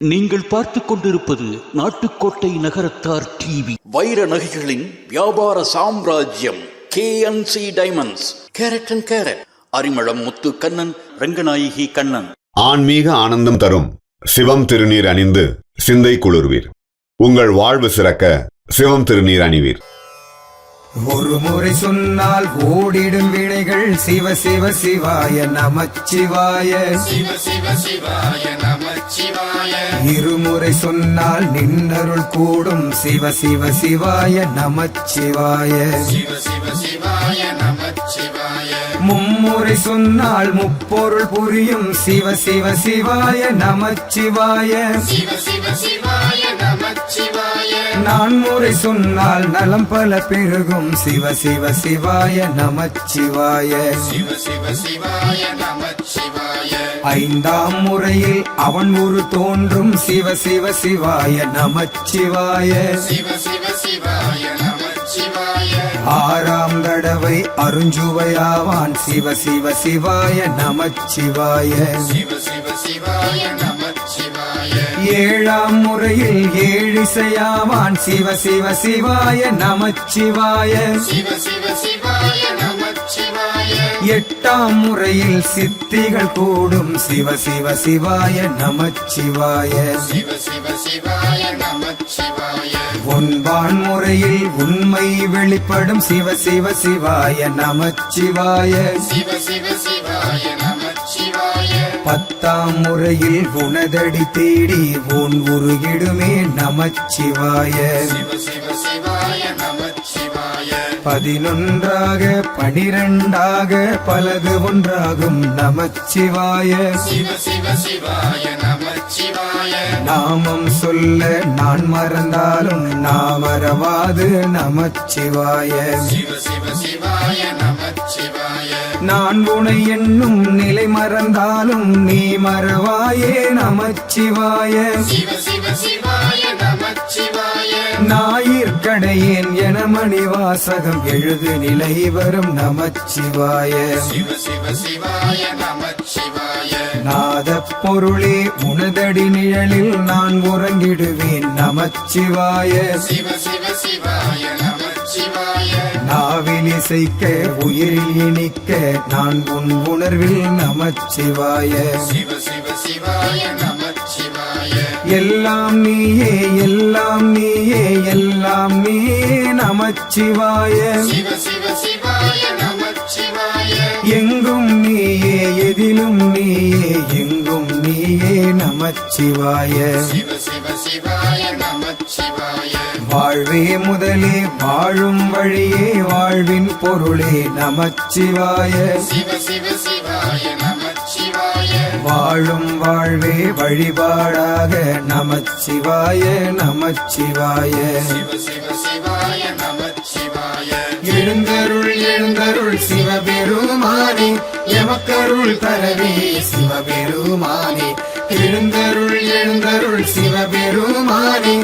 நீங்கள் பார்த்துக் கொண்டிருப்பது நாட்டுக்கோட்டை நகரத்தார் டிவி. வைர நகைகளின் வியாபார சாம்ராஜ்யம் KNC diamonds. Carat and carat. Arimalam Muthu Kannan, Ranganayaki Kannan. ஆன்மீக ஆனந்தம் தரும் சிவம் திருநீர் அணிந்து சிந்தை குளிர்வீர். உங்கள் வாழ்வு சிறக்க சிவம் திருநீர் அணிவீர். ஒரு முறை சொன்னால் ஓடிடும் வினைகள் சிவ சிவ சிவாய நமச்சிவாய, சிவ சிவ சிவாய நமச்சிவாய. இருமுறை சொன்னால் நின்னருள் கூடும் சிவ சிவ சிவாய நமச்சிவாய, சிவ சிவ சிவாய நமச்சிவாய. மும்முறை சொன்னால் முப்பொருள் புரியும் சிவ சிவ சிவாய நமச்சிவாய, சிவ சிவ சிவாய நமச்சிவாய. நான்முறை சொன்னால் நலம் பல பெருகும் சிவ சிவ சிவாய நமச்சிவாய, சிவ சிவ சிவாய நமச்சிவாய. ஐந்தாம் முறையில் அவன் ஒரு தோன்றும் சிவ சிவ சிவாய நமச்சிவாய, சிவ சிவ சிவாய நமச்சிவாய. ஆறாம் தடவை அருஞ்சுவையாவான் சிவ சிவ சிவாய நமச்சிவாய, சிவ சிவ சிவாய நமச்சிவாய. ஏழாம் முறையில் ஏழிசையாவான் சிவ சிவ சிவாய நமச்சிவாய, சிவ சிவ சிவாய நமச்சிவாய. எட்டாம் முறையில் சித்திகள் கூடும் சிவ சிவ சிவாய நமச்சிவாய, சிவ சிவ சிவாய நமச்சிவாய. ஒன்பான் முறையில் உண்மை வெளிப்படும் சிவ சிவ சிவாய நமச்சிவாய, சிவ சிவ சிவாய நமச்சிவாய. பத்தாம் முறையில் உனதடி தேடி உன் உருகிடுமே நமச்சிவாய, சிவ சிவ சிவாய நமச்சிவாய. 11ஆக 12ஆக பலது ஒன்றாகும் நமச்சிவாய, சிவ சிவ சிவாய நமச்சிவாய. நாமம் சொல்ல நான் மறந்தாலும் நாமறவாது நமச்சிவாய, சிவ சிவ சிவாய நமச்சிவாய. நான் உனை என்னும் நிலை மறந்தாலும் நீ மறவாயே நமச்சிவாய, சிவ சிவ சிவாய நமச்சிவாய. ஞாயிற்கடையேன் என மணிவாசகம் எழுது நிலை வரும் நமச்சிவாய, சிவ சிவ சிவாய நமச்சிவாய. நாத பொருளே உனதடி நிழலில் நான் உறங்கிடுவேன் நமச்சிவாய, சிவ சிவ சிவாய நமச்சிவாய. நாவில் இசைக்க உயிரில் இனிக்க நான் உன் உணர்வில் நமச்சிவாய, சிவ சிவ சிவாய நமச்சிவாய. எல்லாம் நீயே எல்லாம் நீயே எல்லாம் நீயே நமச்சிவாய, சிவ சிவ சிவாய நமச்சிவாய. எங்கும் நீயே எதிலும் நீயே எங்கும் நீயே நமச்சிவாய, சிவ சிவ சிவாய நமச்சிவாய. வாழ்வே முதலே வாழும் வழியே வாழ்வின் பொருளே நமச்சிவாய, சிவ சிவ சிவாய நமச்சிவாய. வாழும் வாழ்வே வழிபாடாக நமச்சிவாய நமச்சிவாய, சிவ சிவ சிவாய நமச்சிவாய. எழுந்தருள் எழுந்தருள் சிவபெருமானே எமக்கருள் தரவே சிவபெருமானே. எழுந்தருள் எழுந்தருள் சிவபெருமானே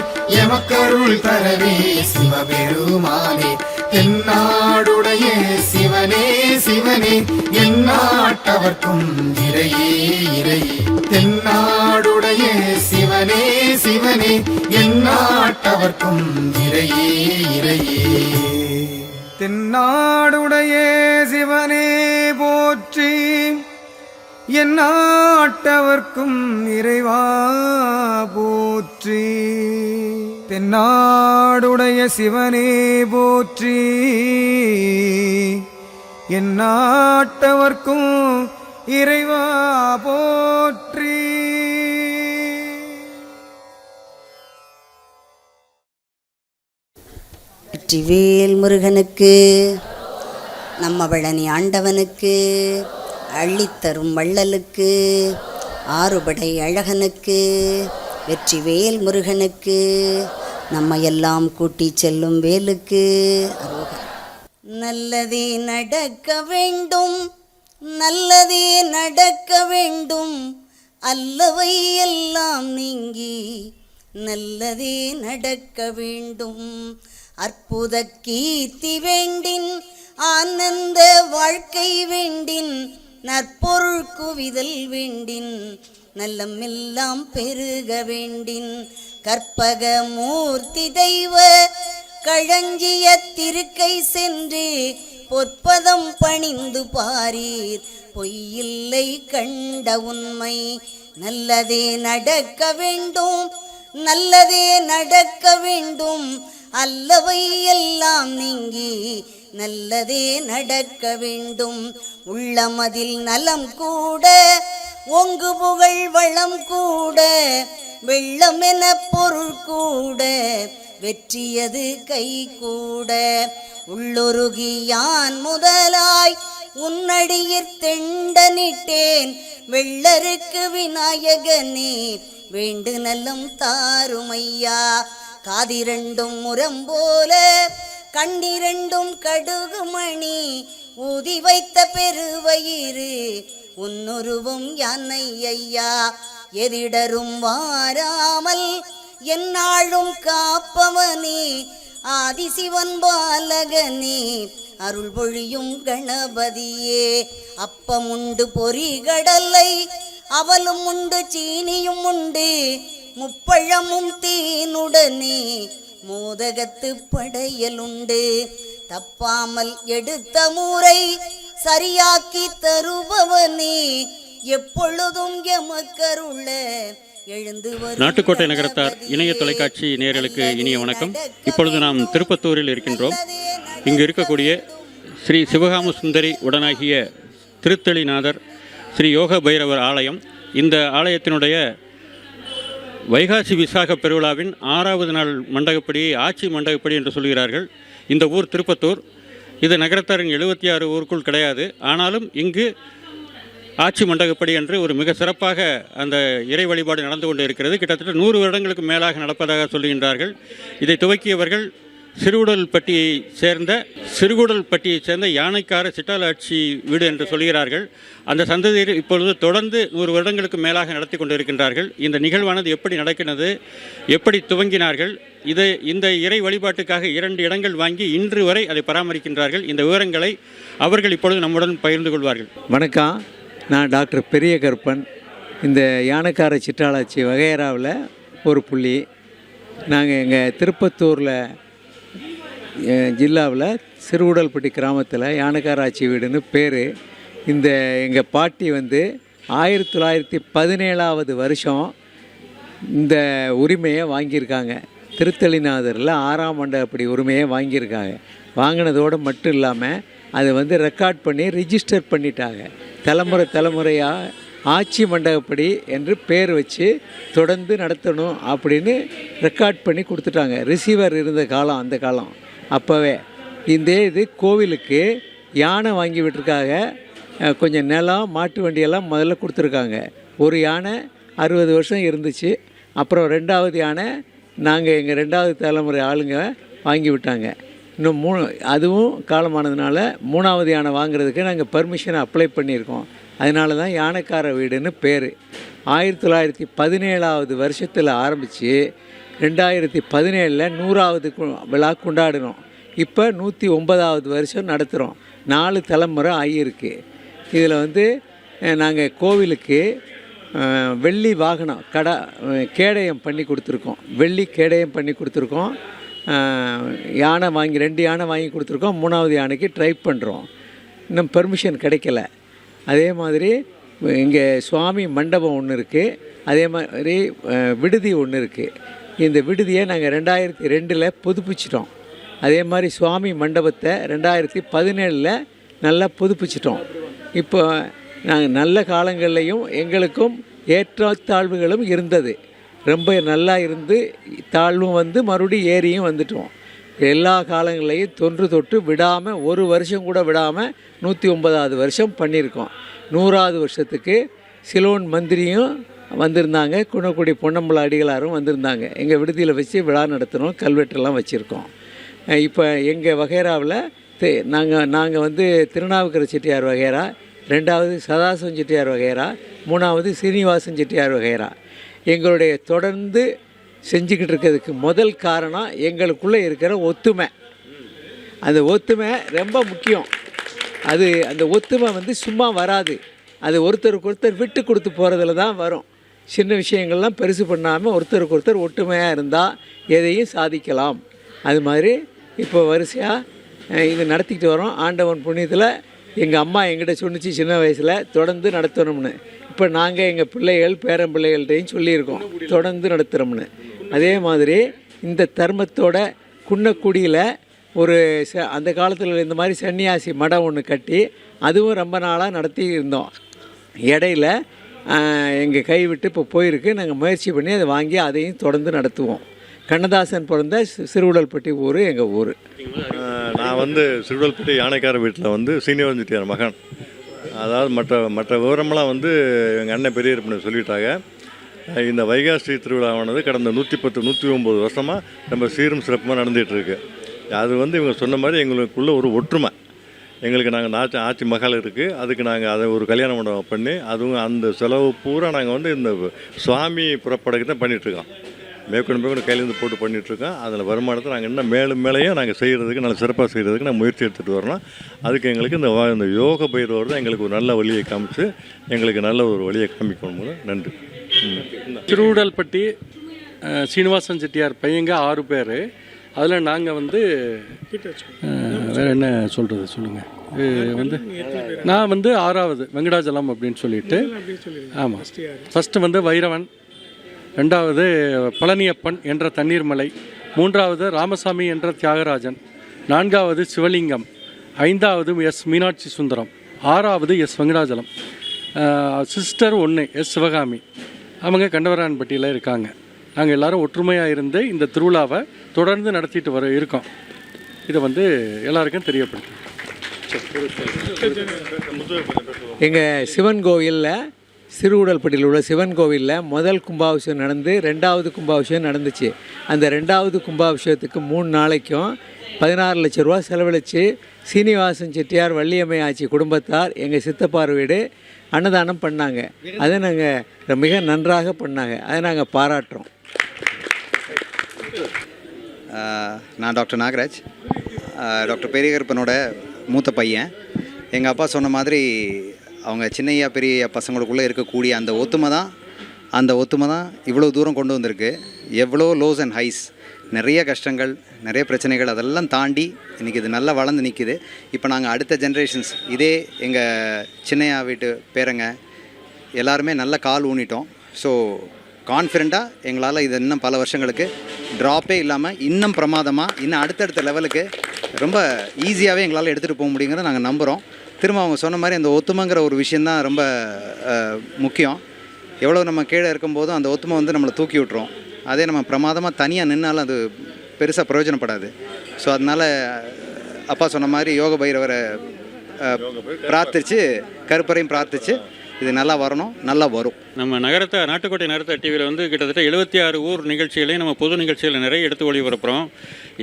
எமக்கருள் தரவே சிவபெருமானே. தென்னாடுடைய சிவனே சிவனே எந்நாட்டவர்க்கும் இறையே இறையே. தென்னாடுடைய சிவனே சிவனே எந்நாட்டவர்க்கும் இறையே இறையே. தென்னாடுடைய சிவனே போற்றி, எந்நாட்டவர்க்கும் இறைவா போற்றி. தென்னாடுடைய சிவனே போற்றி, எந்நாட்டவர்க்கும் இறைவா போற்றி. வெற்றிவேல் முருகனுக்கு, நம்ம பழனி ஆண்டவனுக்கு, அள்ளித்தரும் வள்ளலுக்கு, ஆறுபடை அழகனுக்கு, வெற்றிவேல் முருகனுக்கு, நம்ம எல்லாம் கூட்டி செல்லும் வேலுக்கு அரோகரா. நல்லதே நடக்க வேண்டும் நல்லதே நடக்க வேண்டும், அல்லவை எல்லாம் நீங்கி நல்லதே நடக்க வேண்டும். அற்புத கீர்த்தி வேண்டின் ஆனந்த வாழ்க்கை வேண்டின் நற்பொருள் குவிதல் வேண்டின் நல்லமெல்லாம் பெருக வேண்டின் கற்பக மூர்த்தி தெய்வ களஞ்சிய திருக்கை சென்று பொற்பதம் பணிந்து பாரீர் பொய்யில்லை கண்ட உண்மை நல்லதே நடக்க வேண்டும் நல்லதே நடக்க வேண்டும் அல்லவை எல்லாம் நீங்கி நல்லதே நடக்க வேண்டும் உள்ளமதில் நலம் கூட ஒங்கு புகழ் வளம் கூட வெள்ளம் என பொருள் கூட வெற்றியது கை கூட உள்ளொருகி யான் முதலாய் உன்னடியிற் தெண்டனிட்டேன் வெள்ளருக்கு விநாயகனே வேண்டு நலம் தாருமையா காதிரண்டும் முரம் போல கண்ணிரண்டும் கடுகுமணி ஊதி வைத்த பெருவயிறு உன்னுருவும் யானை ஐயா எதிடரும் வாராமல் எந்நாளும் காப்பவனே ஆதிசிவன் பாலகனே அருள் பொழியும் கணபதியே அப்பமுண்டு பொறிகடலை அவலும் உண்டு சீனியும் உண்டு முப்பழமும் தேனுடனே மோதகத்து படையலுண்டு தப்பாமல் எடுத்த முறை சரியாக்கி தருபவனே எப்பொழுதும் எமக்கருள எழுந்து வரும். நாட்டுக்கோட்டை நகரத்தார் இணைய தொலைக்காட்சி நேயர்களுக்கு இனிய வணக்கம். இப்பொழுது நாம் திருப்பத்தூரில் இருக்கின்றோம். இங்கு இருக்கக்கூடிய ஸ்ரீ சிவகாம சுந்தரி உடனாகிய திருத்தளிநாதர் ஸ்ரீ யோக பைரவர் ஆலயம். இந்த ஆலயத்தினுடைய வைகாசி விசாக பெருவிழாவின் 6வது நாள் மண்டகப்படி ஆட்சி மண்டகப்படி என்று சொல்கிறார்கள். இந்த ஊர் திருப்பத்தூர். இது நகரத்தாரின் 76 ஊருக்குள் கிடையாது. ஆனாலும் இங்கு ஆட்சி மண்டகப்படி என்று ஒரு மிக சிறப்பாக அந்த இறை வழிபாடு நடந்து கொண்டு இருக்கிறது. கிட்டத்தட்ட 100 வருடங்களுக்கு மேலாக நடப்பதாக சொல்லுகின்றார்கள். இதை துவக்கியவர்கள் சிறுகுடல்பட்டியைச் சேர்ந்த யானைக்கார சிட்டாலாட்சி வீடு என்று சொல்கிறார்கள். அந்த சந்ததியர் இப்பொழுது தொடர்ந்து 100 வருடங்களுக்கு மேலாக நடத்தி கொண்டிருக்கின்றார்கள். இந்த நிகழ்வானது எப்படி நடக்கிறது, எப்படி துவங்கினார்கள், இந்த இறை வழிபாட்டுக்காக 2 இடங்கள் வாங்கி இன்று வரை அதை பராமரிக்கின்றார்கள். இந்த விவரங்களை அவர்கள் இப்பொழுது நம்முடன் பகிர்ந்து கொள்வார்கள். வணக்கம், நான் டாக்டர் பெரிய கருப்பன். இந்த யானைக்கார சிட்டாளாச்சி வகையறாவில் ஒரு புள்ளி. நாங்கள் எங்கள் திருப்பத்தூரில் ஜில்லாவில் சிறுகுடல்பட்டி கிராமத்தில் யானைக்காராட்சி வீடுன்னு பேர். இந்த எங்கள் பாட்டி 1917வது வருஷம் இந்த உரிமையை வாங்கியிருக்காங்க. திருத்தளிநாதரில் 6ஆம் மண்டபப்படி உரிமையை வாங்கியிருக்காங்க. வாங்கினதோடு மட்டும் இல்லாமல் அதை ரெக்கார்ட் பண்ணி ரிஜிஸ்டர் பண்ணிட்டாங்க. தலைமுறையாக ஆட்சி மண்டபப்படி என்று பேர் வச்சு தொடர்ந்து நடத்தணும் அப்படின்னு ரெக்கார்ட் பண்ணி கொடுத்துட்டாங்க. ரிசீவர் இருந்த காலம் அந்த காலம். அப்போவே இது கோவிலுக்கு யானை வாங்கி விட்டுருக்காங்க. கொஞ்சம் நிலம் மாட்டு வண்டியெல்லாம் முதல்ல கொடுத்துருக்காங்க. ஒரு யானை 60 வருஷம் இருந்துச்சு. அப்புறம் 2வது யானை நாங்கள் எங்கள் 2வது தலைமுறை ஆளுங்க வாங்கி விட்டாங்க. இன்னும் அதுவும் காலமானதுனால 3வது யானை வாங்குறதுக்கு நாங்கள் பர்மிஷனை அப்ளை பண்ணியிருக்கோம். அதனால தான் யானைக்கார வீடுன்னு பேர். 1917வது வருஷத்தில் ஆரம்பித்து 2017 100வது விழா கொண்டாடினோம். இப்போ 109வது வருஷம் நடத்துகிறோம். 4 தலைமுறை ஆகியிருக்கு. இதில் நாங்கள் கோவிலுக்கு வெள்ளி வாகனம் கேடயம் பண்ணி கொடுத்துருக்கோம். வெள்ளி கேடயம் பண்ணி கொடுத்துருக்கோம். யானை 2 யானை வாங்கி கொடுத்துருக்கோம். 3வது யானைக்கு ட்ரை பண்ணுறோம். இன்னும் பெர்மிஷன் கிடைக்கல. அதே மாதிரி இங்கே சுவாமி மண்டபம் ஒன்று இருக்குது. அதே மாதிரி விடுதி ஒன்று இருக்குது. இந்த விடுதியை நாங்கள் 2002 புதுப்பிச்சிட்டோம். அதே மாதிரி சுவாமி மண்டபத்தை 2017 நல்லா புதுப்பிச்சிட்டோம். இப்போ நாங்கள் நல்ல காலங்கள்லையும் எங்களுக்கும் ஏற்றத்தாழ்வுகளும் இருந்தது. ரொம்ப நல்லா இருந்து தாழ்வும் மறுபடியும் ஏரியும் வந்துட்டோம். எல்லா காலங்களையும் தொன்று விடாமல் ஒரு வருஷம் கூட விடாமல் 109வது வருஷம் பண்ணியிருக்கோம். 100வது வருஷத்துக்கு சிலோன் மந்திரியும் வந்திருந்தாங்க. குணக்குடி பொன்னம்பல அடிகளாரும் வந்திருந்தாங்க. எங்கள் விடுதியில் வச்சு விழா நடத்தணும். கல்வெட்டெல்லாம் வச்சுருக்கோம். இப்போ எங்கள் வகைராவில் நாங்கள் திருநாவுக்கர செட்டியார் வகைரா, 2வது சதாசிவம் செட்டியார் வகைரா, 3வது சீனிவாசன் செட்டியார் வகைரா. எங்களுடைய தொடர்ந்து செஞ்சுக்கிட்டு இருக்கிறதுக்கு முதல் காரணம் எங்களுக்குள்ளே இருக்கிற ஒத்துமை. அந்த ஒத்துமை ரொம்ப முக்கியம். அந்த ஒத்துமை சும்மா வராது. அது ஒருத்தருக்கு ஒருத்தர் விட்டு கொடுத்து போகிறதுல தான் வரும். சின்ன விஷயங்கள்லாம் பெருசு பண்ணாமல் ஒருத்தருக்கு ஒருத்தர் ஒற்றுமையாக இருந்தால் எதையும் சாதிக்கலாம். அது மாதிரி இப்போ வரிசையாக இது நடத்திக்கிட்டு வரோம். ஆண்டவன் புண்ணியத்தில் எங்கள் அம்மா எங்கிட்ட சொன்னிச்சு சின்ன வயசில் தொடர்ந்து நடத்தணும்னு. இப்போ நாங்கள் எங்கள் பிள்ளைகள் பேரன் பிள்ளைகள்கிட்டையும் சொல்லியிருக்கோம் தொடர்ந்து நடத்துகிறோம்னு. அதே மாதிரி இந்த தர்மத்தோட குன்னக்குடியில் ஒரு அந்த காலத்தில் இந்த மாதிரி சன்னியாசி மடம் ஒன்று கட்டி அதுவும் ரொம்ப நாளாக நடத்தி இருந்தோம். இடையில எங்கள் கை விட்டு இப்போ போயிருக்கு. நாங்கள் முயற்சி பண்ணி அதை வாங்கி அதையும் தொடர்ந்து நடத்துவோம். கண்ணதாசன் பிறந்த சிறுவுடல்பட்டி ஊர் எங்கள் ஊர். நான் வந்து சிறுவுடல்பட்டி யானைக்கார வீட்டில் சீனிவாசன் செட்டியார் மகன். அதாவது மற்ற விவரமெல்லாம் எங்கள் அண்ணன் பெரியப்பனை சொல்லிட்டாங்க. இந்த வைகாசி திருவிழாவானது கடந்த 110-109 வருஷமாக நம்ம சீரும் சிறப்புமாக நடந்துகிட்ருக்கு. அது இவங்க சொன்ன மாதிரி எங்களுக்குள்ள ஒரு ஒற்றுமை. எங்களுக்கு நாங்கள் ஆட்சி மகள் இருக்குது, அதுக்கு நாங்கள் அதை ஒரு கல்யாண மண்டபம் பண்ணி அதுவும் அந்த செலவு பூரா நாங்கள் இந்த சுவாமி புறப்படக்கு தான் பண்ணிகிட்ருக்கோம். மேற்கொண்டு கையிலேருந்து போட்டு பண்ணிகிட்ருக்கோம். அதில் வருமானத்தை நாங்கள் இன்னும் மேலேயும் நாங்கள் செய்கிறதுக்கு நல்ல சிறப்பாக செய்கிறதுக்கு நான் முயற்சி எடுத்துகிட்டு வரணும். அதுக்கு எங்களுக்கு இந்த யோக பயிர்வர் தான் எங்களுக்கு ஒரு நல்ல வழியை காமிச்சு எங்களுக்கு நல்ல ஒரு வழியை காமிக்கணும் போது நன்றி. திருவுடல்பட்டி சீனிவாசன் செட்டியார் பையங்க 6 பேர். அதில் நாங்கள் வேறு என்ன சொல்கிறது சொல்லுங்கள். நான் 6வது வெங்கடாஜலம் அப்படின்னு சொல்லிட்டு. ஆமாம், ஃபஸ்ட்டு வைரவன், 2வது பழனியப்பன் என்ற தண்ணீர்மலை, 3வது ராமசாமி என்ற தியாகராஜன், 4வது சிவலிங்கம், 5வது எஸ் மீனாட்சி சுந்தரம், 6வது S Venkatachalam, sister 1 S Sivakami. அவங்க கண்டவரான்பட்டியில் இருக்காங்க. நாங்கள் எல்லோரும் ஒற்றுமையாக இருந்து இந்த திருவிழாவை தொடர்ந்து நடத்திட்டு இருக்கோம். இதை எல்லாருக்கும் தெரியப்படுத்தும். எங்கள் சிவன் கோவிலில் சிறுவுடல்பட்டியில் உள்ள சிவன் கோவிலில் முதல் கும்பாபிஷேகம் நடந்து 2வது கும்பாபிஷேகம் நடந்துச்சு. அந்த 2வது கும்பாபிஷேகத்துக்கு 3 நாளைக்கும் 16 லட்ச ரூபா செலவழித்து சீனிவாசன் செட்டியார் வள்ளியம்மை ஆட்சி குடும்பத்தார் எங்கள் சித்தப்பார் வீடு அன்னதானம் பண்ணாங்க. அதை நாங்கள் மிக நன்றாக பண்ணாங்க. அதை நாங்கள் பாராட்டுறோம். நான் டாக்டர் நாகராஜ், டாக்டர் பெரியகருப்பனோட மூத்த பையன். எங்கள் அப்பா சொன்ன மாதிரி அவங்க சின்னையா பெரிய பசங்களுக்குள்ளே இருக்கக்கூடிய அந்த ஒத்துமை தான் இவ்வளோ தூரம் கொண்டு வந்திருக்கு. எவ்வளோ லோஸ் அண்ட் ஹைஸ், நிறைய கஷ்டங்கள், நிறைய பிரச்சனைகள், அதெல்லாம் தாண்டி இன்றைக்கி இது நல்லா வளர்ந்து நிற்கிது. இப்போ நாங்கள் அடுத்த ஜென்ரேஷன்ஸ் இதே எங்கள் சின்னையா வீட்டு பேரங்க எல்லாருமே நல்ல கால் ஊனிட்டோம். ஸோ கான்ஃபிடண்ட்டாக எங்களால் இது இன்னும் பல வருஷங்களுக்கு ட்ராப்பே இல்லாமல் இன்னும் பிரமாதமாக இன்னும் அடுத்தடுத்த லெவலுக்கு ரொம்ப ஈஸியாகவே எங்களால் எடுத்துகிட்டு போக முடியுங்கிறத நாங்கள் நம்புகிறோம். திரும்ப அவங்க சொன்ன மாதிரி அந்த ஒத்துமைங்கிற ஒரு விஷயந்தான் ரொம்ப முக்கியம். எவ்வளோ நம்ம கீழே இருக்கும்போதும் அந்த ஒத்துமை நம்மளை தூக்கி விட்டுரும். அதே நம்ம பிரமாதமாக தனியாக நின்னாலும் அது பெருசாக பிரயோஜனப்படாது. ஸோ அதனால் அப்பா சொன்ன மாதிரி யோக பைரவரை பிரார்த்திச்சு கருப்பரையும் பிரார்த்திச்சு இது நல்லா வரணும், நல்லா வரும். நம்ம நாட்டுக்கோட்டை நகரத்தை டிவியில் கிட்டத்தட்ட 76 ஊர் நிகழ்ச்சிகளையும் நம்ம பொது நிகழ்ச்சிகளை நிறைய எடுத்து ஒளிபரப்புகிறோம்.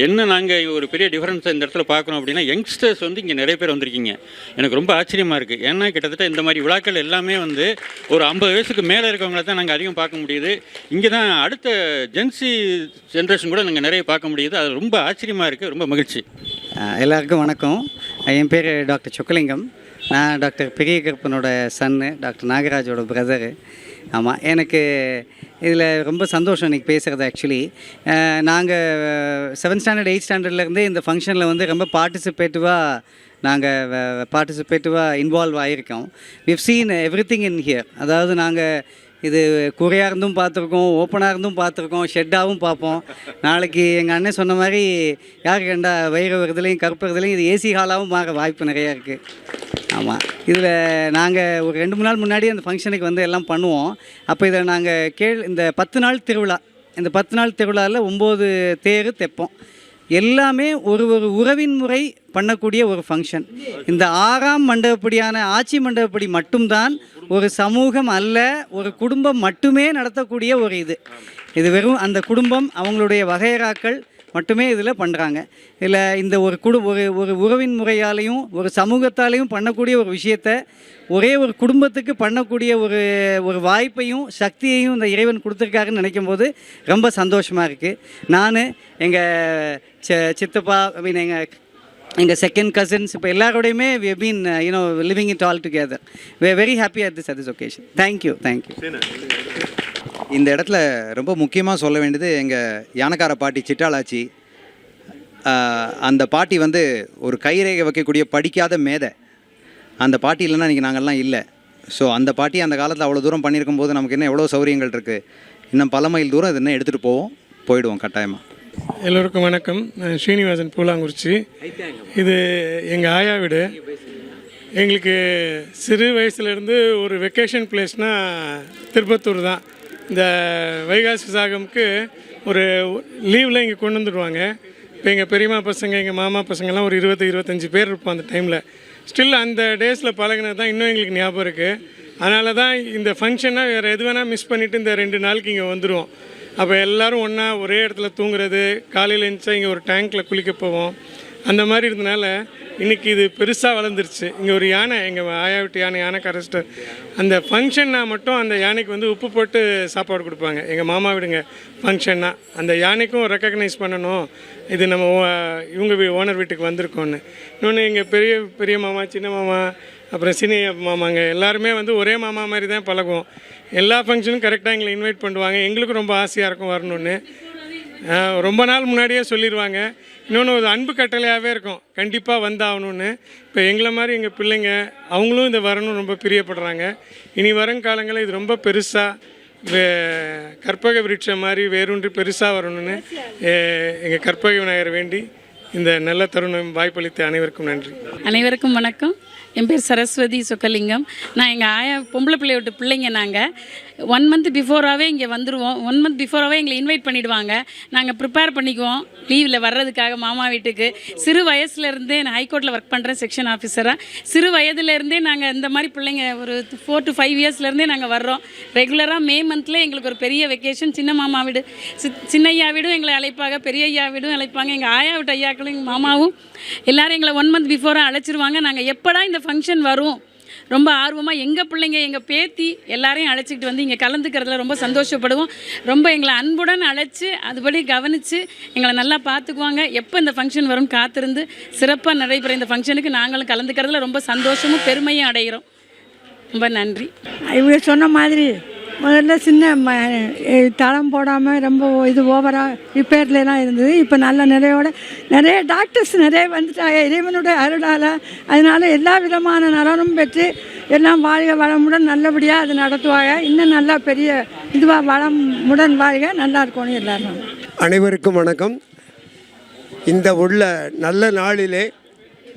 என்ன நாங்கள் ஒரு பெரிய டிஃப்ரென்ஸ் இந்த இடத்துல பார்க்குறோம் அப்படின்னா, யங்ஸ்டர்ஸ் இங்கே நிறைய பேர் வந்திருக்கீங்க. எனக்கு ரொம்ப ஆச்சரியமாக இருக்குது. ஏன்னா கிட்டத்தட்ட இந்த மாதிரி விழாக்கள் எல்லாமே ஒரு 50 வயசுக்கு மேலே இருக்கவங்கள தான் நாங்கள் அதிகம் பார்க்க முடியுது. இங்கே தான் அடுத்த ஜென்சி ஜென்ரேஷன் கூட நாங்கள் நிறைய பார்க்க முடியுது. அது ரொம்ப ஆச்சரியமாக இருக்குது, ரொம்ப மகிழ்ச்சி. எல்லாருக்கும் வணக்கம். என் பேர் டாக்டர் சொக்கலிங்கம். நான் டாக்டர் பெரியகருப்பனோட சன்னு, டாக்டர் நாகராஜோட பிரதரு. ஆமாம், எனக்கு இதில் ரொம்ப சந்தோஷம் இன்றைக்கி பேசுகிறது. ஆக்சுவலி நாங்கள் 7th ஸ்டாண்டர்ட் 8th ஸ்டாண்டர்ட்லேருந்தே இந்த ஃபங்க்ஷனில் ரொம்ப பார்ட்டிசிபேட்டிவாக இன்வால்வ் ஆகியிருக்கோம். We've seen everything in here. அதாவது நாங்கள் இது குறையாக இருந்தும் பார்த்துருக்கோம், ஓப்பனாக இருந்தும் பார்த்துருக்கோம், ஷெட்டாகவும் பார்ப்போம். நாளைக்கு எங்கள் அண்ணன் சொன்ன மாதிரி யார் கண்டா வயிறு வருதுலையும் கருப்பு வருதுலையும் இது ஏசி ஹாலாகவும் மாற வாய்ப்பு நிறையா இருக்குது. ஆமாம், இதில் நாங்கள் ஒரு 2-3 நாள் முன்னாடி அந்த ஃபங்க்ஷனுக்கு எல்லாம் பண்ணுவோம். அப்போ இதை நாங்கள் இந்த 10 நாள் திருவிழா, இந்த 10 நாள் திருவிழாவில் 9 தேர் தெப்போம். எல்லாமே ஒரு உறவின் முறை பண்ணக்கூடிய ஒரு ஃபங்க்ஷன். இந்த 6ஆம் மண்டபப்படியான ஆட்சி மண்டபப்படி மட்டும்தான் ஒரு சமூகம் அல்ல, ஒரு குடும்பம் மட்டுமே நடத்தக்கூடிய ஒரு இது வெறும் அந்த குடும்பம் அவங்களுடைய வகையறாக்கள் மட்டுமே இதில் பண்ணுறாங்க. இதில் இந்த ஒரு உறவின் முறையாலையும் ஒரு சமூகத்தாலையும் பண்ணக்கூடிய ஒரு விஷயத்தை ஒரே ஒரு குடும்பத்துக்கு பண்ணக்கூடிய ஒரு வாய்ப்பையும் சக்தியையும் இந்த இறைவன் கொடுத்துருக்காருன்னு நினைக்கும் போது ரொம்ப சந்தோஷமாக இருக்குது. நான் எங்கள் சித்தப்பா எங்கள் செகண்ட் கசின்ஸ் இப்போ எல்லாரோடையுமே we have been living it all together. We are very happy at this occasion. Thank you. இந்த இடத்துல ரொம்ப முக்கியமாக சொல்ல வேண்டியது எங்கள் யானைக்கார பாட்டி சிட்டாளாச்சி. அந்த பாட்டி வந்து ஒரு கைரேகை வைக்கக்கூடிய படிக்காத மேதை. அந்த பாட்டி இல்லைன்னா இன்றைக்கி நாங்கள்லாம் இல்லை. ஸோ அந்த பாட்டி அந்த காலத்தில் அவ்வளோ தூரம் பண்ணியிருக்கும் போது நமக்கு இன்னும் எவ்வளோ சௌகரியங்கள் இருக்குது. இன்னும் பல மைல் தூரம் இது இன்னும் எடுத்துகிட்டு போயிடுவோம் கட்டாயமாக. எல்லோருக்கும் வணக்கம். நான் ஸ்ரீனிவாசன் பூலாங்குறிச்சி. இது எங்கள் ஆயா வீடு. எங்களுக்கு சிறு வயசுலேருந்து ஒரு வெக்கேஷன் பிளேஸ்னால் திருப்பத்தூர் தான். இந்த வைகாசி விசாகமுக்கு ஒரு லீவில் இங்கே கொண்டு வந்துடுவாங்க. இப்போ எங்கள் பெரியம்மா பசங்க, எங்கள் மாமா பசங்கள்லாம் ஒரு 20-25 பேர் இருப்போம் அந்த டைமில். ஸ்டில் அந்த டேஸில் பழகினது தான் இன்னும் எங்களுக்கு ஞாபகம் இருக்குது. அதனால தான் இந்த ஃபங்க்ஷனாக வேறு எது வேணால் மிஸ் பண்ணிவிட்டு இந்த 2 நாளுக்கு இங்கே வந்துடுவோம். அப்போ எல்லோரும் ஒன்றா ஒரே இடத்துல தூங்குறது, காலையில் எழுந்துச்சா இங்கே ஒரு டேங்க்கில் குளிக்க போவோம். அந்த மாதிரி இருந்தனால இன்றைக்கி இது பெருசாக வளர்ந்துருச்சு. இங்கே ஒரு யானை, எங்கள் ஆயா வீட்டு யானை கரஸ்டர். அந்த ஃபங்க்ஷன்னா மட்டும் அந்த யானைக்கு வந்து உப்பு போட்டு சாப்பாடு கொடுப்பாங்க. எங்கள் மாமா வீடுங்க ஃபங்க்ஷன்னா அந்த யானைக்கும் ரெக்கக்னைஸ் பண்ணணும், இது நம்ம இவங்க ஓனர் வீட்டுக்கு வந்திருக்கோன்னு. இன்னொன்று எங்கள் பெரிய மாமா, சின்ன மாமா, அப்புறம் சினிய மாமாங்க எல்லாருமே வந்து ஒரே மாமா மாதிரி தான் பழகுவோம். எல்லா ஃபங்க்ஷனும் கரெக்டாக எங்களை இன்வைட் பண்ணுவாங்க. எங்களுக்கும் ரொம்ப ஆசையாக இருக்கும் வரணுன்னு. ரொம்ப நாள் முன்னாடியே சொல்லிடுவாங்க. இன்னொன்று ஒரு அன்பு கட்டளையாகவே இருக்கும், கண்டிப்பாக வந்தாகணும்னு. இப்போ எங்களை மாதிரி எங்கள் பிள்ளைங்க அவங்களும் இந்த வரணும் ரொம்ப பிரியப்படுறாங்க. இனி வரும் காலங்களில் இது ரொம்ப பெருசாக கற்பக விருட்சம் மாதிரி வேரூன்றி பெருசாக வரணும்னு எங்கள் கற்பக விநாயகர் வேண்டி இந்த நல்ல தருணம் வாய்ப்பளித்த அனைவருக்கும் நன்றி. அனைவருக்கும் வணக்கம். என் பேர் சரஸ்வதி சொக்கலிங்கம். நான் எங்கள் ஆயா பொம்பளை பிள்ளை விட்டு பிள்ளைங்க. நாங்கள் 1 மந்த் பிஃபோராகவே இங்கே வந்துடுவோம். 1 மந்த் பிஃபோராகவே எங்களை இன்வைட் பண்ணிவிடுவாங்க. நாங்கள் ப்ரிப்பேர் பண்ணிக்குவோம் லீவில் வர்றதுக்காக மாமா வீட்டுக்கு. சிறு வயசுலேருந்தே நான் ஹைகோர்ட்டில் ஒர்க் பண்ணுறேன் செக்ஷன் ஆஃபீஸராக. சிறு வயதுலேருந்தே நாங்கள் இந்த மாதிரி பிள்ளைங்க ஒரு 4 to 5 இயர்ஸ்லேருந்தே நாங்கள் வர்றோம். ரெகுலராக மே மந்தில் எங்களுக்கு ஒரு பெரிய வெக்கேஷன். சின்ன மாமா வீடு, சின்னையா வீடும் எங்களை அழைப்பாங்க, பெரிய ஐயா வீடும் அழைப்பாங்க. எங்கள் ஆயா வீட்டு ஐயாக்களும் எங்கள் மாமாவும் எல்லோரும் எங்களை 1 மந்த் பிஃபோராக அழைச்சிருவாங்க. நாங்கள் எப்படா இந்த ஃபங்க்ஷன் வரும் ரொம்ப ஆர்வமாக எங்கள் பிள்ளைங்க, எங்கள் பேத்தி எல்லாரையும் அழைச்சிக்கிட்டு வந்து இங்கே கலந்துக்கிறதுல ரொம்ப சந்தோஷப்படுவோம். ரொம்ப எங்களை அன்புடன் அழைச்சி அதுபடி கவனித்து எங்களை நல்லா பார்த்துக்குவாங்க. எப்போ இந்த ஃபங்க்ஷன் வரும்னு காத்திருந்து சிறப்பாக நடைபெற இந்த ஃபங்க்ஷனுக்கு நாங்களும் கலந்துக்கிறதுல ரொம்ப சந்தோஷமும் பெருமையும் அடைகிறோம். ரொம்ப நன்றி. இவங்க சொன்ன மாதிரி முதல்ல சின்ன தளம் போடாமல் ரொம்ப இது ஓவராக ரிப்பேர்லாம் இருந்தது. இப்போ நல்ல நிறைய டாக்டர்ஸ் நிறைய வந்துட்டாங்க இறைவனுடைய அருளால். அதனால எல்லா விதமான நலனும் பெற்று எல்லாம் வாழ்க வளமுடன் நல்லபடியாக அது நடத்துவாங்க. இன்னும் நல்லா பெரிய இதுவாக வளமுடன் வாழ்க, நல்லா இருக்கணும் எல்லாரும். அனைவருக்கும் வணக்கம். இந்த உள்ள நல்ல நாளிலே,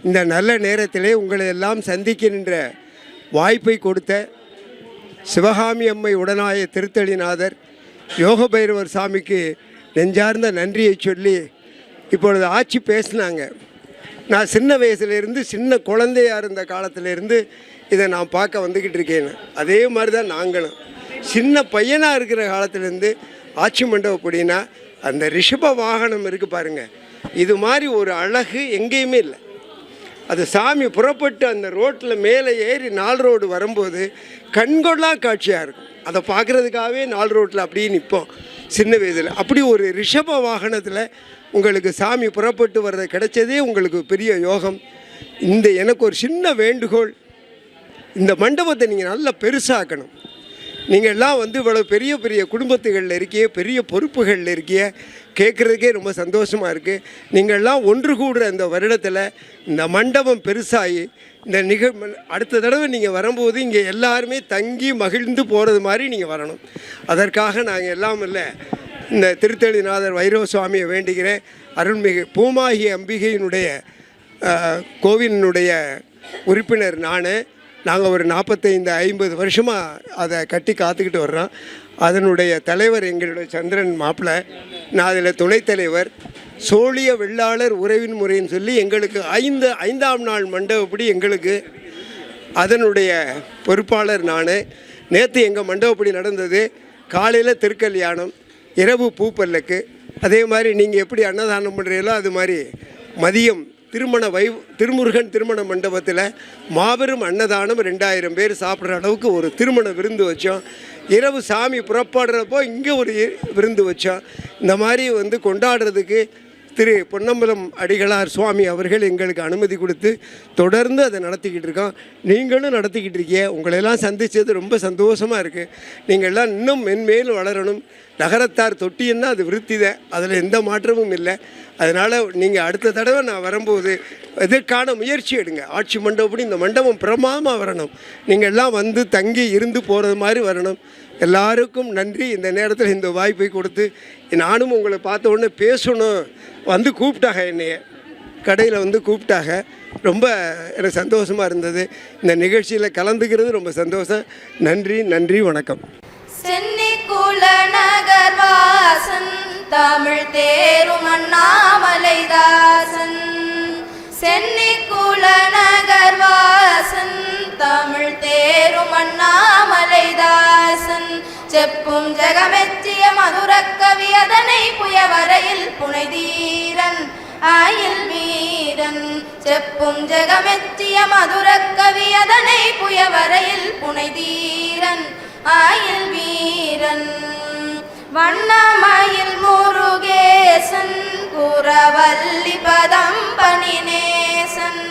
இந்த நல்ல நேரத்திலே உங்களை எல்லாம் சந்திக்கின்ற வாய்ப்பை கொடுத்த சிவகாமி அம்மை உடனாய திருத்தளிநாதர் யோக பைரவர் சாமிக்கு நெஞ்சார்ந்த நன்றியை சொல்லி இப்பொழுது ஆட்சி பேசினாங்க. நான் சின்ன வயசுலேருந்து, சின்ன குழந்தையாக இருந்த காலத்திலேருந்து இதை நான் பார்க்க வந்துக்கிட்டு இருக்கேன். அதே மாதிரி தான் நாங்களும் சின்ன பையனாக இருக்கிற காலத்துலேருந்து ஆட்சி மண்டபப்படினா அந்த ரிஷப வாகனம் இருக்குது பாருங்கள், இது மாதிரி ஒரு அழகு எங்கேயுமே இல்லை. அது சாமி புறப்பட்டு அந்த ரோட்டில் மேலே ஏறி 4 ரோடு வரும்போது கண்கொள்ளா காட்சியாக இருக்கும். அதை பார்க்குறதுக்காகவே 4 ரோட்டில் அப்படியே நிற்போம் சின்ன வயதில். அப்படி ஒரு ரிஷப வாகனத்தில் உங்களுக்கு சாமி புறப்பட்டு வர்றது கிடைச்சதே உங்களுக்கு பெரிய யோகம். எனக்கு ஒரு சின்ன வேண்டுகோள், இந்த மண்டபத்தை நீங்கள் நல்லா பெருசாக்கணும். நீங்கள் எல்லாம் வந்து இவ்வளோ பெரிய பெரிய குடும்பத்துகளில் இருக்கிய, பெரிய பொறுப்புகளில் இருக்கிய, கேட்குறதுக்கே ரொம்ப சந்தோஷமாக இருக்குது. நீங்கள்லாம் ஒன்று கூடுற இந்த வருடத்தில் இந்த மண்டபம் பெருசாகி இந்த அடுத்த தடவை நீங்கள் வரும்போது இங்கே எல்லாருமே தங்கி மகிழ்ந்து போகிறது மாதிரி நீங்கள் வரணும். அதற்காக நாங்கள் எல்லாம் இல்லை இந்த திருத்தளிநாதர் வைரவ சுவாமியை வேண்டுகிறேன். அருள்மிகு பூமாகி அம்பிகையினுடைய கோவிலினுடைய உறுப்பினர் நாங்கள் ஒரு 45-50 வருஷமாக அதை கட்டி காத்துக்கிட்டு வர்றோம். அதனுடைய தலைவர் எங்களுடைய சந்திரன் மாப்பிள்ளை, நான் அதில் துணைத் தலைவர். சோழிய வெள்ளாளர் உறவின் முறைன்னு சொல்லி எங்களுக்கு 5ஆம் நாள் மண்டபப்படி எங்களுக்கு அதனுடைய பொறுப்பாளர் நான். நேற்று எங்கள் மண்டபப்படி நடந்தது. காலையில் திருக்கல்யாணம், இரவு பூப்பல்லக்கு. அதே மாதிரி நீங்கள் எப்படி அன்னதானம் பண்ணுறீங்களோ அது மாதிரி மதியம் திருமுருகன் திருமண மண்டபத்தில் மாபெரும் அன்னதானம் 2000 பேர் சாப்பிட்ற அளவுக்கு ஒரு திருமண விருந்து வச்சோம். இரவு சாமி புறப்படுறப்போ இங்கே ஒரு விருந்து வச்சோம். இந்த மாதிரி வந்து கொண்டாடுறதுக்கு திரு பொன்னம்பலம் அடிகளார் சுவாமி அவர்கள் எங்களுக்கு அனுமதி கொடுத்து தொடர்ந்து அதை நடத்திக்கிட்டு இருக்கோம். நீங்களும் நடத்திக்கிட்டு இருக்கீங்க. உங்களெல்லாம் சந்தித்தது ரொம்ப சந்தோஷமாக இருக்குது. நீங்கள்லாம் இன்னும் மென்மேலும் வளரணும். நகரத்தார் தொட்டின்னா அது விருத்தி தான், அதில் எந்த மாற்றமும் இல்லை. அதனால் நீங்கள் அடுத்த தடவை நான் வரும்போது இதற்கான முயற்சி எடுங்க. ஆட்சி மண்டபப்படி இந்த மண்டபம் பிரமாதமாக வரணும். நீங்கள் எல்லாம் வந்து தங்கி இருந்து போகிறது மாதிரி வரணும். எல்லாருக்கும் நன்றி. இந்த நேரத்தில் இந்த வாய்ப்பை கொடுத்து நானும் உங்களை பார்த்த உடனே பேசணும் வந்து கூப்பிட்டாங்க, என்னைய கடையில் வந்து கூப்பிட்டாங்க. ரொம்ப எனக்கு சந்தோஷமாக இருந்தது. இந்த நிகழ்ச்சியில் கலந்துக்கிறது ரொம்ப சந்தோஷம். நன்றி, நன்றி, வணக்கம். சென்னிக்குல நகர்வாசன் தமிழ் தேரும் அண்ணாமலைதாசன். சென்னிக்குல நகர்வாசன் தமிழ் தேரும் அண்ணாமலைதாசன். செப்பும் ஜெகமெச்சிய மதுரக்கவி அதனை புயவரையில் புனைதீரன் ஆயில் வீரன். செப்பும் ஜெகமெச்சிய மதுரக்கவி அதனை புயவரையில் புனைதீரன் ஆயில் வீரன். வண்ணமயில் முருகேசன் குரவல்லி பதம் பணிநேசன்.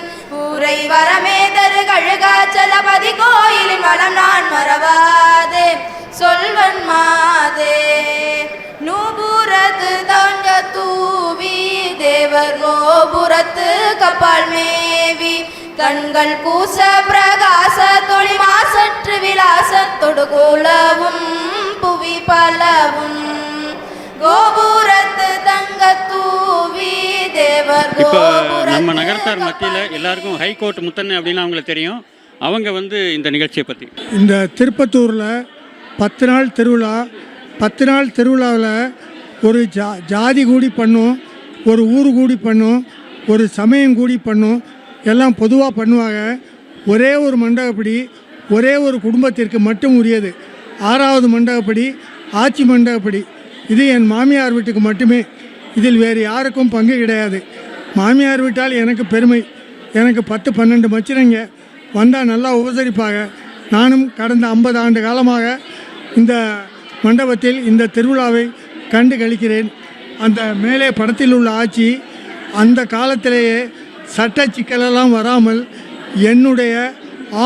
ஊரை வரமேதரு கழுகாச்சலபதி கோயிலின் வளம் நான் மறவாதே சொல்வன் மாதே. நூபுரத்து தங்க தூவி தேவர் நோபுரத்து கப்பால் மேவி. கண்கள் கூச பிரகாச தொழி மாசற்று விலாசத்தொடு குலவும் புவி பலவும். கோபுரத்து தங்க தூவி தேவர். இப்போ நம்ம நகரத்தார் மத்தியில் எல்லாருக்கும் ஹைகோர்ட் முத்தண்ணே அப்படின்னு அவங்களுக்கு தெரியும். அவங்க வந்து இந்த நிகழ்ச்சியை பற்றி இந்த திருப்பத்தூரில் 10 நாள் திருவிழா. 10 நாள் திருவிழாவில் ஒரு ஜாதி கூடி பண்ணும், ஒரு ஊர் கூடி பண்ணும், ஒரு சமயம் கூடி பண்ணும், எல்லாம் பொதுவாக பண்ணுவாங்க. ஒரே ஒரு மண்டபப்படி ஒரே ஒரு குடும்பத்திற்கு மட்டும் உரியது. 6வது மண்டபப்படி ஆட்சி மண்டபப்படி. இது என் மாமியார் வீட்டுக்கு மட்டுமே. இதில் வேறு யாருக்கும் பங்கு கிடையாது. மாமியார் வீட்டால் எனக்கு பெருமை. எனக்கு 10-12 மச்சினங்க வந்தால் நல்லா உபசரிப்பாங்க. நானும் கடந்த 50 ஆண்டு காலமாக இந்த மண்டபத்தில் இந்த திருவிழாவை கண்டு கழிக்கிறேன். அந்த மேலே படத்தில் உள்ள ஆட்சி அந்த காலத்திலேயே சட்ட சிக்கலெல்லாம் வராமல் என்னுடைய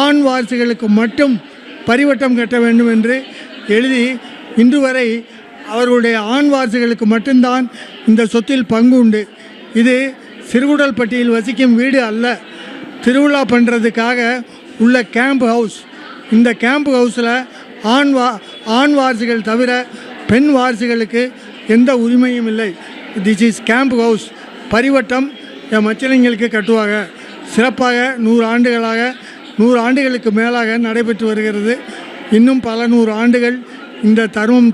ஆண் வாரிசுகளுக்கு மட்டும் பரிவட்டம் கட்ட வேண்டும் என்று எழுதி இன்று வரை அவர்களுடைய ஆண் வாரிசுகளுக்கு மட்டும்தான் இந்த சொத்தில் பங்கு உண்டு. இது சிறுகுடல்பட்டியில் வசிக்கும் வீடு அல்ல, திருவிழா பண்ணுறதுக்காக உள்ள கேம்ப் ஹவுஸ். இந்த கேம்ப் ஹவுஸில் ஆண் வாரிசுகள் தவிர பெண் வாரிசுகளுக்கு எந்த உரிமையும் இல்லை. This is camp house. பரிவட்டம் என் மச்சினங்களுக்கு கட்டுவாங்க. சிறப்பாக 100 ஆண்டுகளுக்கு மேலாக நடைபெற்று வருகிறது. இன்னும் பல 100 ஆண்டுகள் இந்த தர்மம்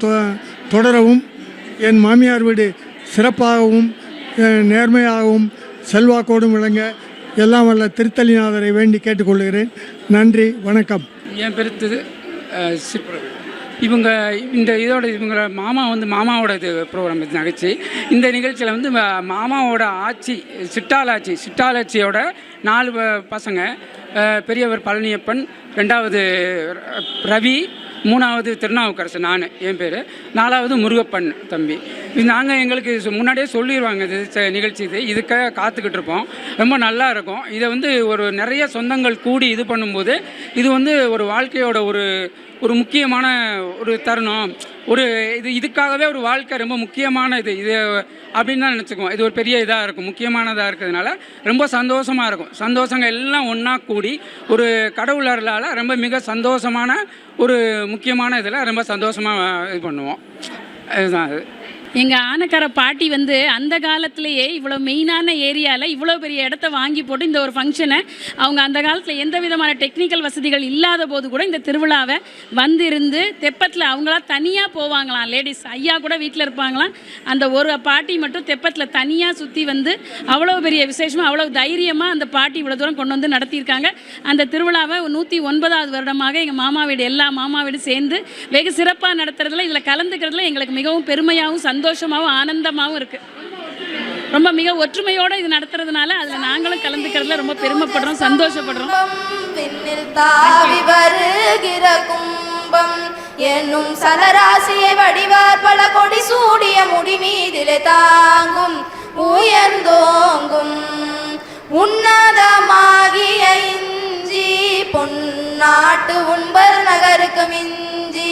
தொடரவும் என் மாமியார் வீடு சிறப்பாகவும் நேர்மையாகவும் செல்வாக்கோடும் விளங்க எல்லாம் வல்ல திருத்தலிநாதரை வேண்டி கேட்டுக்கொள்கிறேன். நன்றி, வணக்கம். என் பெருத்து இவங்க இந்த இதோட இவங்க மாமாவோட இது ப்ரோக்ராம் நிகழ்ச்சி. இந்த நிகழ்ச்சியில் வந்து மாமாவோட ஆட்சி சிட்டாலாட்சியோட 4 பசங்க. பெரியவர் பழனியப்பன், 2வது ரவி, 3வது திருநாவுக்கரசு, நான் என் பேர், 4வது முருகப்பன் தம்பி. நாங்கள் எங்களுக்கு முன்னாடியே சொல்லிடுவாங்க இது நிகழ்ச்சி. இதுக்காக காத்துக்கிட்டு இருப்போம். ரொம்ப நல்லா இருக்கும். இதை வந்து ஒரு நிறைய சொந்தங்கள் கூடி இது பண்ணும்போது இது வந்து ஒரு வாழ்க்கையோட ஒரு முக்கியமான ஒரு தருணம். இதுக்காகவே ஒரு வாழ்க்கை ரொம்ப முக்கியமான இது அப்படின்னு தான் நினச்சிக்குவோம். இது ஒரு பெரிய இதாக இருக்கும், முக்கியமானதாக இருக்கிறதுனால ரொம்ப சந்தோஷமாக இருக்கும். சந்தோஷங்கள் எல்லாம் ஒன்றா கூடி ஒரு கடவுள் அருளால் ரொம்ப மிக சந்தோஷமான ஒரு முக்கியமான இதில் ரொம்ப சந்தோஷமாக இது பண்ணுவோம். அதுதான் அது. எங்கள் ஆனக்கார பாட்டி வந்து அந்த காலத்திலேயே இவ்வளோ மெயினான ஏரியாவில் இவ்வளோ பெரிய இடத்த வாங்கி போட்டு இந்த ஒரு ஃபங்க்ஷனை அவங்க அந்த காலத்தில் எந்த விதமான டெக்னிக்கல் வசதிகள் இல்லாத போது கூட இந்த திருவிழாவை வந்திருந்து தெப்பத்தில் அவங்களா தனியாக போவாங்களாம். லேடிஸ் ஐயா கூட வீட்டில் இருப்பாங்களாம். அந்த ஒரு பாட்டி மட்டும் தெப்பத்தில் தனியாக சுற்றி வந்து அவ்வளோ பெரிய விசேஷமாக அவ்வளோ தைரியமாக அந்த பாட்டி இவ்வளோ தூரம் கொண்டு வந்து நடத்தியிருக்காங்க. அந்த திருவிழாவை 109வது வருடமாக எங்கள் மாமா வீடு எல்லா மாமா வீடு சேர்ந்து வெகு சிறப்பாக நடத்துறதுல இதில் கலந்துக்கிறதுல எங்களுக்கு மிகவும் பெருமையாகவும் சந்தோஷமாகவும் ஆனந்தமாகவும் இருக்குது. ரொம்ப மிக ஒற்றுமையோடு இது நடத்துறதுனால அதில் நாங்களும் கலந்துக்கிறதுல ரொம்ப பெருமைப்படுறோம், சந்தோஷப்படுறோம். தாவி வருகிற கும்பம் என்னும் சலராசியை வடிவார் பல கொடி சூடிய முடி மீதிலே தாங்கும் உயர்ந்தோங்கும் உன்னதமாகிய இஞ்சி பொன்னாட்டு உண்பர் நகருக்கு மிஞ்சி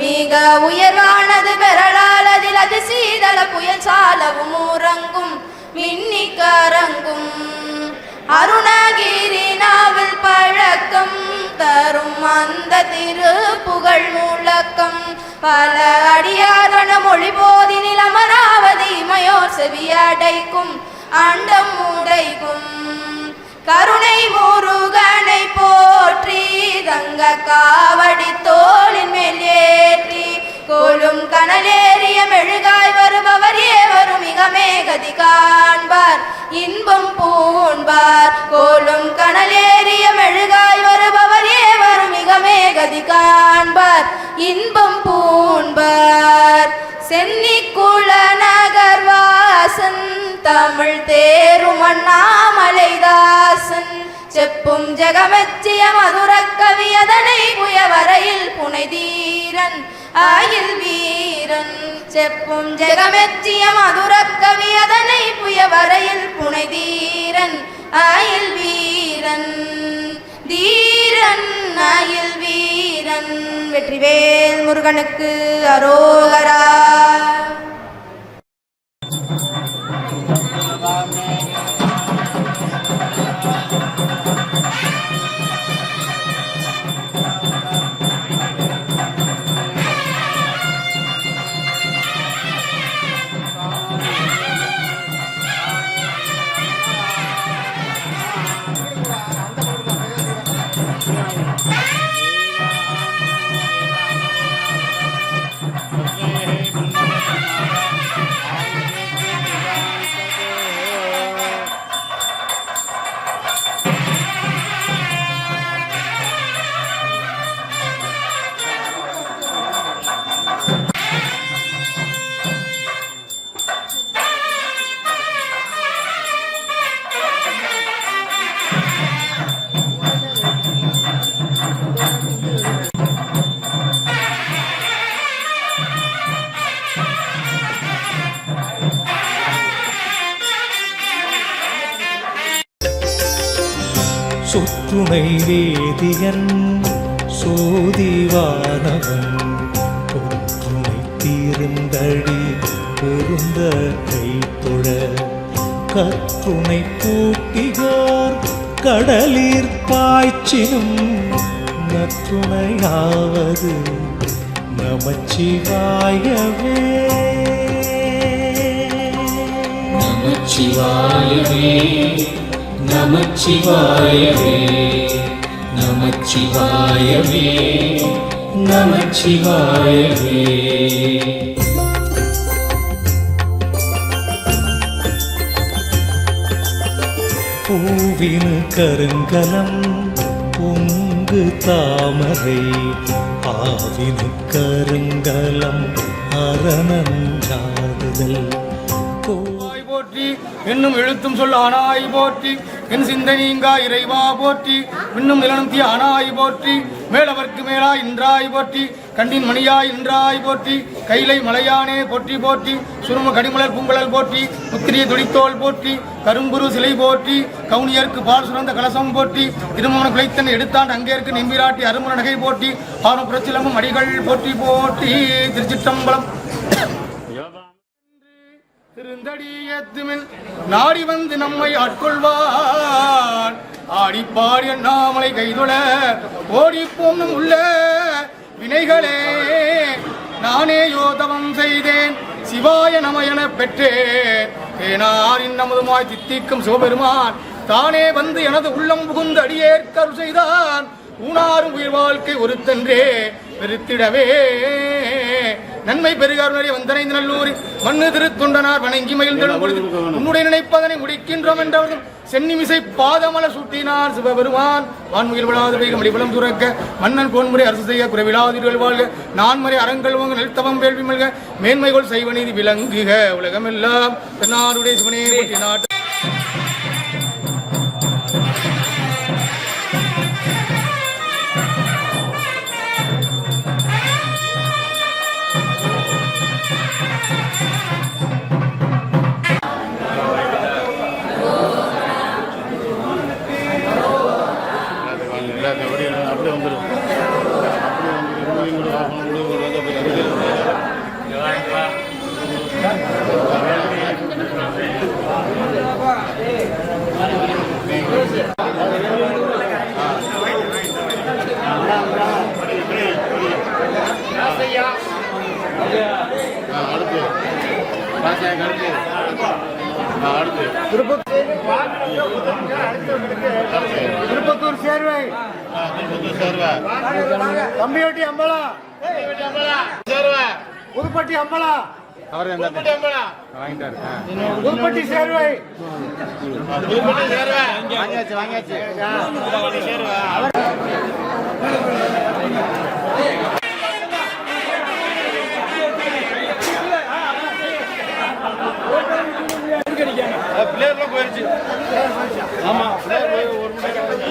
மிக உயர்வானது பெறலால் அதில் அது சீதள புயல் சாலவும் ஊரங்கும் மின்னிக்கரங்கும் அருணகிரி நாவல் பழக்கம் தரும் அந்த திருப்புகழ் முழக்கம் பல அடியாரண மொழி போதினில் அமராவதி மயோர் செவியடைக்கும் அண்டம் உடைக்கும் கருணை முருகனை போற்றி தங்க காவடி தோளின் மேல் ஏற்றி கோலும் கனலேறிய மெழுகாய் வருபவர் ஏவரும் மிகமே கதி காண்பார் இன்பம் பூண்பார் கோலும் கனலேறிய மெழுகாய் வருபவர் ஏவரும் மிகமே கதி காண்பார் இன்பம் பூண்பார் சென்னி குல நகர்வாசன் தமிழ் தேரும் அண்ணாமலைதாசன் செப்பும் ஜெகமெச்சிய மதுர கவி அதனை புயவரையில் புனைதீரன் ஆயில் வீரன் செப்பும் ஜெகமெச்சிய மதுர கவி அதனை புயவரையில் புனைதீரன் ஆயில் வீரன் தீரன் ஆயில் வீரன் வெற்றிவேல் முருகனுக்கு அரோகரா. சொத்துணை வேதியன் சோதிவானவன் பொற்றுணை தீர்ந்தடி பொருந்த கைத்தொழ கற்றுணை பூட்டியோர் கடலீர் பாய்ச்சினும் நற்றுணையாவது நமச்சிவாயவே நமச்சிவாயவே நமச்சிவாயவே நமச்சிவாயவே நமச்சிவாயவே. பூவின் கருங்கலம் பொங்கு தாமரை ஆவின் கருங்கலம் அரணஞ்சாடுதல் போற்றி என்னும் எழுத்தும் சொல் ஆனாய் போற்றி என் சிந்தனீங்கா இறைவா போற்றி இன்னும் நிலனும் ஆனாய் போற்றி மேலவர்க்கு மேலாய் இன்றாய் போற்றி கண்டின் மணியாய் இன்றாய் போற்றி கைலை மலையானே போற்றி போற்றி சுரும கடிமலர் பூங்கலல் போற்றி முத்திரிய துடித்தோல் போற்றி கரும்புரு சிலை போற்றி கவுனியர்க்கு பால் சுரந்த கலசம் போற்றி திருமண குலைத்தன் எடுத்தான் அங்கேற்கு நெம்பிராட்டி அருமுன நகை போற்றி ஆன புரச்சிலமும் அடிகள் போற்றி போற்றி. திருச்சிற்றம்பலம். திருந்தடியத்துமில் நாடி வந்து நம்மை ஆட்கொள்வான் ஆடிப்பாடி அண்ணாமலை கைதொழ ஓடிப்போம் உள்ள வினைகளே நானே யோதவம் செய்தேன் சிவாய நம என பெற்றேன் தேனாரின் நமதுமாய் தித்திக்கும் சிவபெருமான் தானே வந்து எனது உள்ளம் புகுந்து அடியேற்கரு செய்தான் ஊனாரும் உயிர் வாழ்க்கை ஒருத்தன்றே பெருத்திடவே நன்மை பெருகாருடைய வந்தனைந்து நல்லூர் மண்ணு திருத்தொண்டனார் வணங்கி மகிழ்ந்தடும் பொழுது உன்னுடைய நினைப்பதனை முடிக்கின்றோம் என்றவர்கள் சென்னிமிசை பாதமல சூட்டினார் சிவபெருமான் வான்முகில் விழாது வேகம் அடிபலம் துறக்க மன்னன் கோன்முறை அரசு செய்ய குறைவிலாதிர்கள் வாழ்க நான்மறை அறங்கள் உங்க நெல்தவம் வேள்வி மல்க மேன்மைகள் செய்வ நீதி விளங்குக உலகமெல்லாம் தென்னாடுடைய சிவனே பற்றி நாட்டு திருப்பத்தூர் சேர்வை தம்பியோட்டி அம்பலா புதுப்பட்டி அம்பலா புதுப்பட்டி சேர்வை வாங்கியாச்சு பிளேயர்லாம் போயிருச்சு. ஆமா பிளேயர் போய் ஒரு மணி நேரம்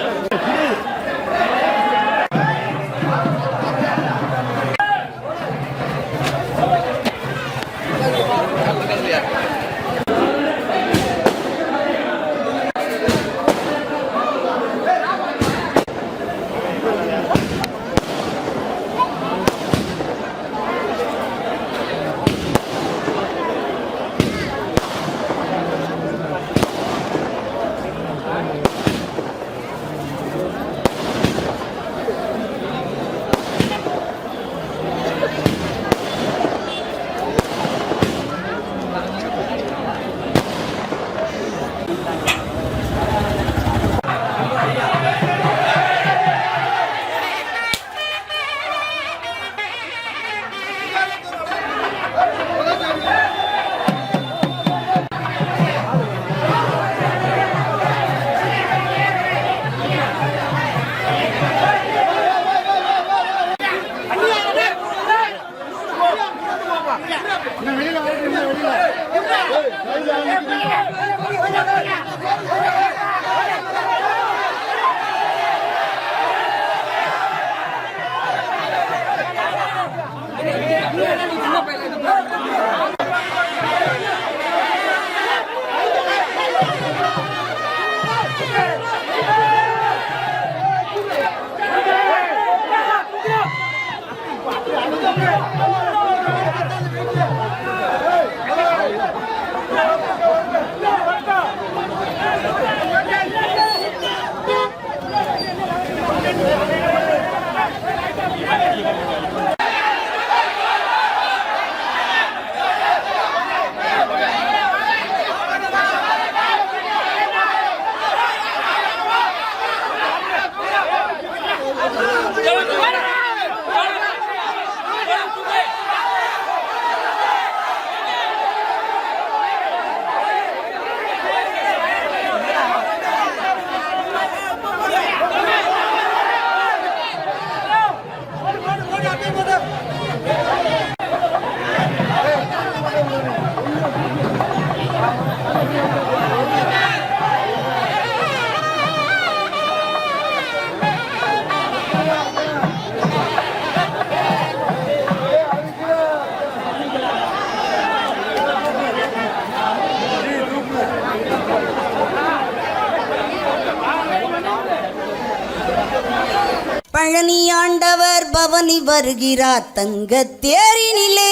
பழனியாண்டவர் பவனி வருகிறார் தங்கத் தேரினிலே.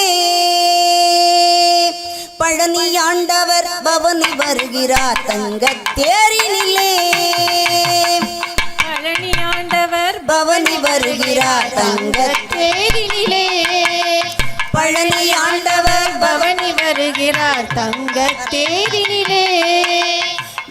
பழனியாண்டவர் பவனி வருகிறார் தங்கத் தேரினிலே. பழனியாண்டவர் பவனி வருகிறார் தங்கத் தேரினிலே. பழனியாண்டவர் பவனி வருகிறார் தங்கத் தேரினிலே.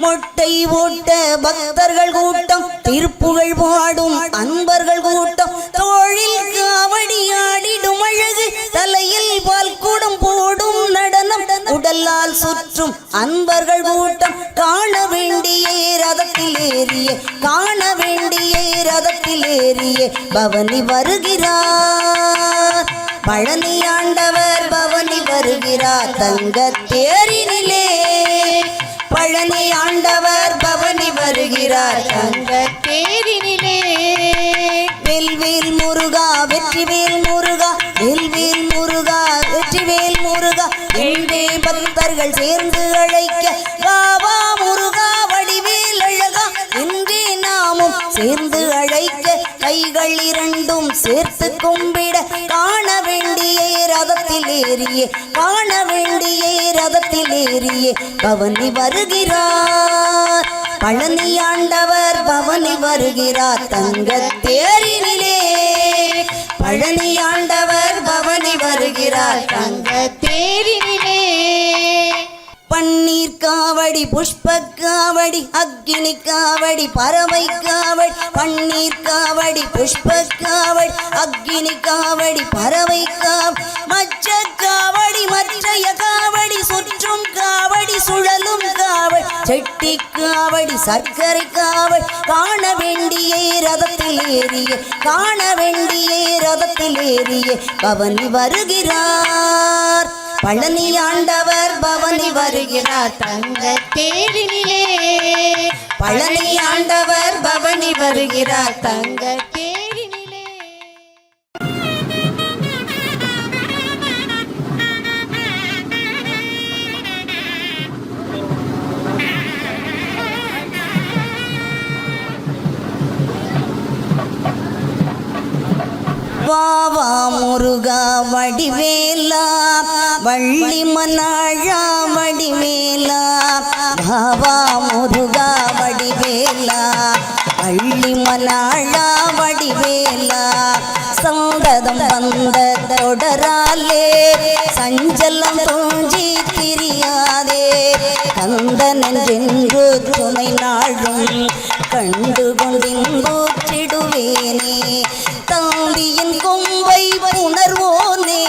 மொட்டை ஓட்ட பக்தர்கள் கூட்டம், திருப்புகழ் பாடும் அன்பர்கள் கூட்டம், தோழில் காவடி ஆடிடும் அழகு, தலையில் பால் கூடம் போடும் நடனம், உடலால் சுற்றும் அன்பர்கள் கூட்டம், காண வேண்டிய ரதத்தில் ஏறிய, காண வேண்டிய ரதத்தில் ஏறிய பவனி வருகிறார். பழனியாண்டவர் பவனி வருகிறார் தங்கத் தேரினிலே. பழனி ஆண்டவர் பவனி வருகிறார் தங்கத் தேரினிலே. வெல்வேல் முருகா வெற்றிவேல் முருகா, வெல்வேல் முருகா வெற்றிவேல் முருகா, என்றே பக்தர்கள் சேர்ந்து அழைக்க, வாவா முருகா வடிவேல் அழகா, என்றே நாமும் சேர்ந்து அழைக்க, கைகள் இரண்டும் சேர்த்து கும்பிட, காண வேண்டிய ரதத்தில் ஏறிய, காண வேண்டிய ரதத்தில் ஏறிய பவனி வருகிறார். பழனியாண்டவர் பவனி வருகிறார் தங்கத் தேரினிலே. பழனியாண்டவர் பவனி வருகிறார் தங்கத் தேரினிலே. காவடி புஷ்ப காவடி அக்கினி காவடி பறவை காவடி பன்னீர் காவடி புஷ்ப காவடி அக்கினி காவடி பறவை காவடி மச்ச காவடி மற்றைய காவடி சுற்றும் காவடி சுழலும் காவடி செட்டி காவடி சர்க்கரை காவடி காண வேண்டிய ரதத்தில் ஏறிய காண வேண்டிய ரதத்தில் ஏறிய பவனி வருகிறார் பழனி ஆண்டவர் பவனி வருகிறார் தங்க தேரினிலே பழனி ஆண்டவர் பவனி வருகிறார் தங்க தேரினிலே வாவா முருகா வடிவேலா வள்ளி மன்னாழா வடிவேலா வாவா முருகா வடிவேலா வள்ளி மன்னாழா வடிவேலா சந்ததம் வந்த தொடராலே சஞ்சலம் தோன்றி திரியாதே கந்தன் என்றென்று துணை நாளும் கண்டு கொண்டின்போற்றிடுவேனே தம்பியின் கொம்பை புணர்வோனே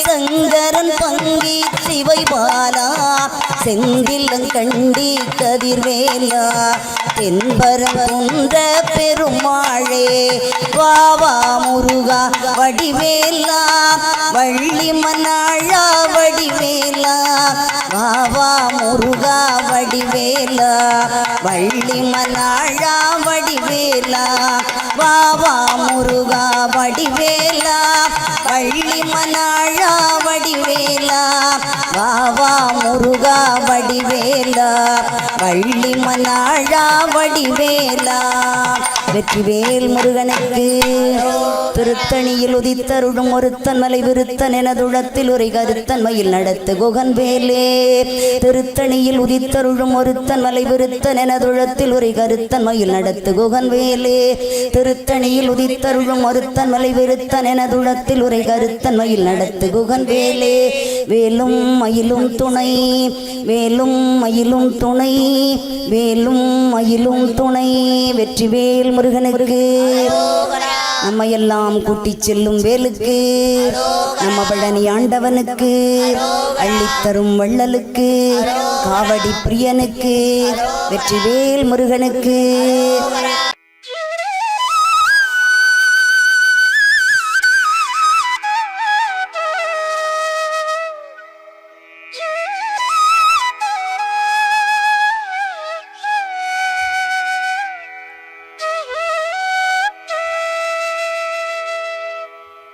சங்கரன் பங்கி சிவை பாலா செந்தில் கண்டி கதிர்வேலா தென்பரம் குன்ற பெருமாளே வாவா முருகா வடிவேலா வள்ளி மன்னாழா வடிவேலா வாவா முருகா வடிவேலா வள்ளி மன்னாழா வடிவேலா வாவா முருகா வடிவேலா வள்ளி மன்னாழா வடிவேலா வாவா முருகா வடிவேலா வள்ளி மன்னாழா வடிவேலா வெற்றிவேல் முருகனுக்கு திருத்தணியில் உதித்தருடும் ஒருத்தன் மலை விருத்தன் எனதுளத்தில் உரை கருத்தன் மயில் நடத்து குகன் வேலே திருத்தணியில் உதித்தருடும் ஒருத்தன் மலை விருத்தன் எனதுளத்தில் உரை கருத்தன் மயில் நடத்து குகன் வேலே திருத்தணியில் உதித்தருடும் ஒருத்தன் மலை விருத்தன் எனதுளத்தில் உரை கருத்தன் மயில் நடத்து குகன் வேலே வேலும் மயிலும் துணை வேலும் மயிலும் துணை வேலும் மயிலும் துணை வெற்றிவேல் முருகனுக்கு நம்மையெல்லாம் கூட்டிச் செல்லும் வேலுக்கு நம்ம பழனி ஆண்டவனுக்கு அள்ளித்தரும் வள்ளலுக்கு காவடி பிரியனுக்கு வெற்றிவேல் முருகனுக்கு